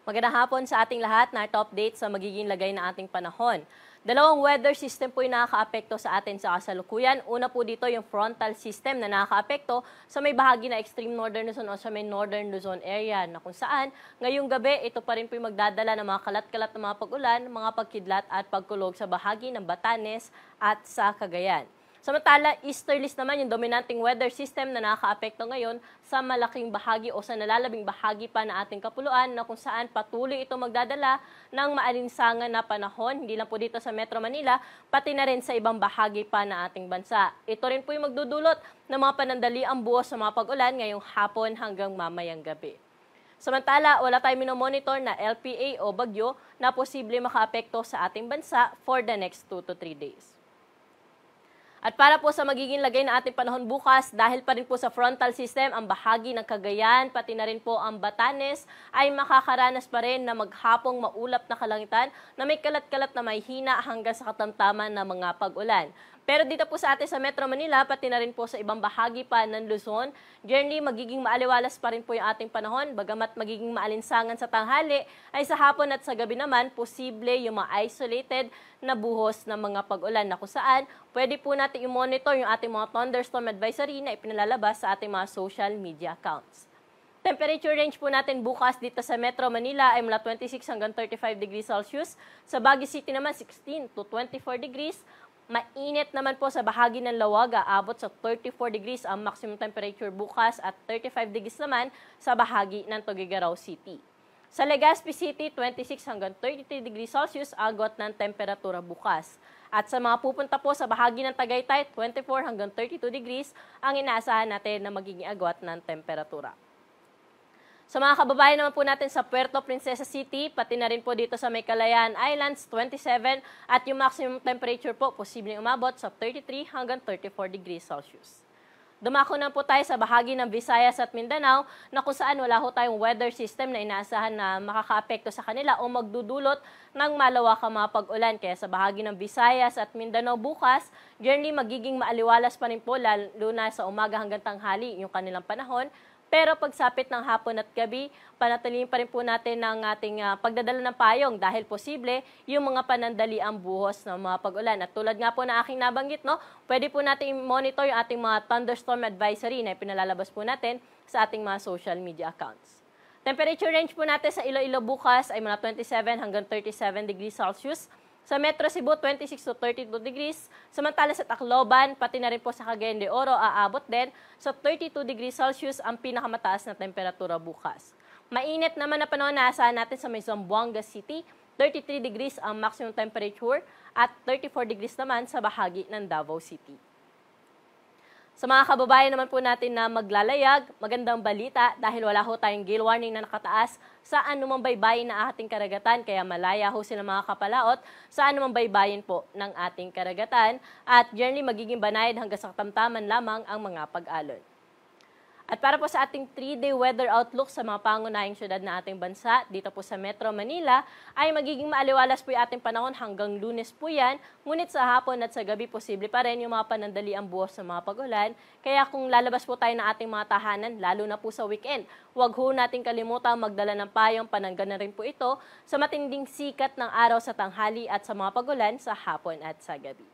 Magandang hapon sa ating lahat na update sa magiging lagay ng ating panahon. Dalawang weather system po yung nakakaapekto sa atin sa kasalukuyan. Una po dito yung frontal system na nakakaapekto sa may bahagi na extreme northern Luzon o sa may northern Luzon area na kung saan ngayong gabi ito pa rin po yung magdadala ng mga kalat-kalat na mga pag-ulan, mga pagkidlat at pagkulog sa bahagi ng Batanes at sa Cagayan. Samantala, easterlies naman yung dominanting weather system na nakakaapekto ngayon sa malaking bahagi o sa nalalabing bahagi pa na ating kapuluan na kung saan patuloy ito magdadala ng maalinsangan na panahon, hindi lang po dito sa Metro Manila, pati na rin sa ibang bahagi pa na ating bansa. Ito rin po yung magdudulot ng mga panandaliang buhos sa mga pag-ulan ngayong hapon hanggang mamayang gabi. Samantala, wala tayong minomonitor na LPA o bagyo na posible makaapekto sa ating bansa for the next 2 to 3 days. At para po sa magiging lagay na ating panahon bukas, dahil pa rin po sa frontal system, ang bahagi ng Cagayan, pati na rin po ang Batanes, ay makakaranas pa rin na maghapong maulap na kalangitan na may kalat-kalat na may hina hanggang sa katamtaman ng mga pag-ulan. Pero dito po sa atin sa Metro Manila, pati na rin po sa ibang bahagi pa ng Luzon, generally magiging maaliwalas pa rin po yung ating panahon, bagamat magiging maalinsangan sa tanghali, ay sa hapon at sa gabi naman, posible yung mga isolated na buhos ng mga pag-ulan na kung saan pwede po natin i-monitor yung ating mga thunderstorm advisory na ipinalalabas sa ating mga social media accounts. Temperature range po natin bukas dito sa Metro Manila ay mula 26 hanggang 35 degrees Celsius. Sa Baguio City naman 16 to 24 degrees. Mainit naman po sa bahagi ng Lawaga, abot sa 34 degrees ang maximum temperature bukas at 35 degrees naman sa bahagi ng Tuguegarao City. Sa Legazpi City, 26 hanggang 33 degrees Celsius agot ng temperatura bukas. At sa mga pupunta po sa bahagi ng Tagaytay, 24 hanggang 32 degrees ang inaasahan natin na magiging agwat ng temperatura. Sa mga kababayan naman po natin sa Puerto Princesa City, pati na rin po dito sa may Kalayaan Islands, 27 at yung maximum temperature po posibleng umabot sa 33 hanggang 34 degrees Celsius. Dumako na po tayo sa bahagi ng Visayas at Mindanao na kung saan wala ho tayong weather system na inaasahan na makakaapekto sa kanila o magdudulot ng malawakang mga pag-ulan. Kaya sa bahagi ng Visayas at Mindanao bukas, generally magiging maaliwalas pa rin po lalo na sa umaga hanggang tanghali yung kanilang panahon. Pero pagsapit ng hapon at gabi, panatilihin pa rin po natin ang ating pagdadala ng payong dahil posible yung mga panandaliang buhos ng mga pag-ulan. At tulad nga po na aking nabanggit, pwede po natin i-monitor yung ating mga thunderstorm advisory na ipinalalabas po natin sa ating mga social media accounts. Temperature range po natin sa Iloilo bukas ay mula 27 hanggang 37 degrees Celsius. Sa Metro Cebu, 26 to 32 degrees. Samantala sa Tacloban, pati na rin po sa Cagayan de Oro, aabot din sa 32 degrees Celsius ang pinakamataas na temperatura bukas. Mainit naman na panahon na asahan natin sa may Zamboanga City, 33 degrees ang maximum temperature at 34 degrees naman sa bahagi ng Davao City. Sa mga kababayan naman po natin na maglalayag, magandang balita dahil wala ho tayong gale warning na nakataas sa anumang baybayin na ating karagatan, kaya malaya ho sila mga kapalaot sa anumang baybayin po ng ating karagatan at generally magiging banayad hanggang sa katamtaman lamang ang mga pag-alon. At para po sa ating 3-day weather outlook sa mga pangunahing syudad na ating bansa, dito po sa Metro Manila, ay magiging maaliwalas po yung ating panahon hanggang Lunes po yan. Ngunit sa hapon at sa gabi, posible pa rin yung mga panandaliang buhos sa mga pag-ulan. Kaya kung lalabas po tayo ng ating mga tahanan, lalo na po sa weekend, huwag ho natin kalimutan magdala ng payong, panangga na rin po ito sa matinding sikat ng araw sa tanghali at sa mga pag-ulan sa hapon at sa gabi.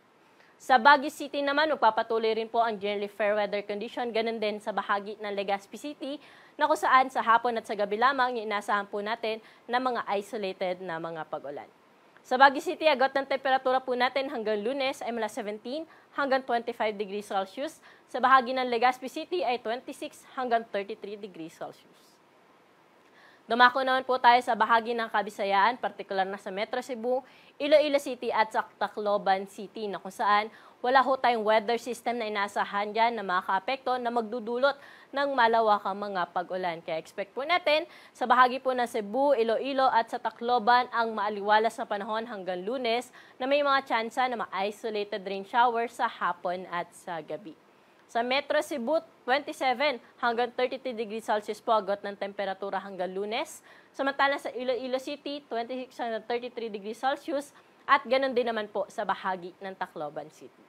Sa Baguio City naman, magpapatuloy rin po ang generally fair weather condition. Ganun din sa bahagi ng Legazpi City na kung saan sa hapon at sa gabi lamang yung inaasahan po natin na mga isolated na mga pag-ulan. Sa Baguio City, agad ng temperatura po natin hanggang Lunes ay mula 17 hanggang 25 degrees Celsius. Sa bahagi ng Legazpi City ay 26 hanggang 33 degrees Celsius. Dumako naman po tayo sa bahagi ng Kabisayaan, partikular na sa Metro Cebu, Iloilo City at sa Tacloban City na kung saan wala ho tayong weather system na inaasahan dyan na makakaapekto na magdudulot ng malawakang mga pag-ulan. Kaya expect po natin sa bahagi po ng Cebu, Iloilo at sa Tacloban ang maaliwalas na panahon hanggang Lunes na may mga tsansa na ma-isolated rain showers sa hapon at sa gabi. Sa Metro Cebu, 27 hanggang 33 degrees Celsius po agad ng temperatura hanggang Lunes. Samantala sa Iloilo City, 26 hanggang 33 degrees Celsius at ganun din naman po sa bahagi ng Tacloban City.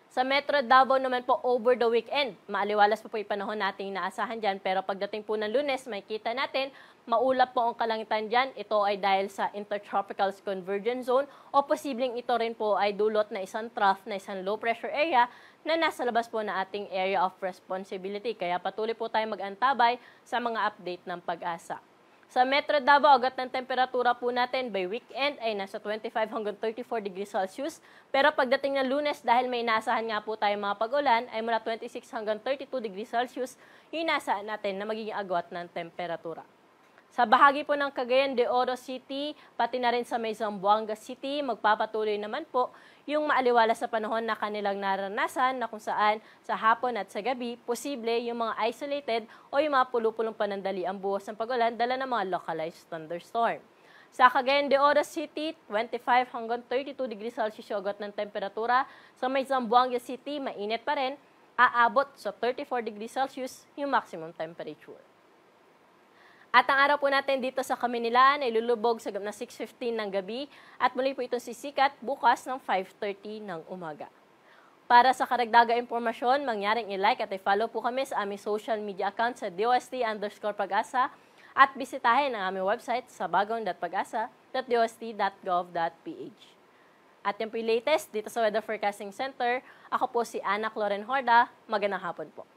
Sa Metro Davao naman po over the weekend, maaliwalas po yung panahon nating inaasahan dyan. Pero pagdating po ng Lunes, makikita natin, maulap po ang kalangitan dyan. Ito ay dahil sa Intertropical Convergence Zone o posibleng ito rin po ay dulot na isang trough na isang low pressure area na nasa labas po na ating area of responsibility. Kaya patuloy po tayo mag-antabay sa mga update ng Pag-asa. Sa Metro Davao, agad ng temperatura po natin by weekend ay nasa 25 hanggang 34 degrees Celsius. Pero pagdating ng Lunes, dahil may inaasahan nga po tayo mga pag-ulan, ay mula 26 hanggang 32 degrees Celsius yung inaasahan natin na magiging agwat ng temperatura. Sa bahagi po ng Cagayan de Oro City, pati na rin sa may Zamboanga City, magpapatuloy naman po yung maaliwalas sa panahon na kanilang naranasan na kung saan sa hapon at sa gabi, posible yung mga isolated o yung mga pulupulong panandali ang buhos ng pag-ulan dala ng mga localized thunderstorm. Sa Cagayan de Oro City, 25 hanggang 32 degrees Celsius yung agad ng temperatura. Sa may Zamboanga City, mainit pa rin, aabot sa 34 degrees Celsius yung maximum temperature. At ang araw po natin dito sa Kamunilahan ay lulubog sa na 6:15 ng gabi at muli po itong sisikat bukas ng 5:30 ng umaga. Para sa karagdagang impormasyon, mangyaring i-like at i-follow po kami sa aming social media account sa DOST_Pag-asa at bisitahin ang aming website sa bagong.pagasa.dost.gov.ph. At yan po yung latest dito sa Weather Forecasting Center. Ako po si Ana Cloren Horda. Magandang hapon po.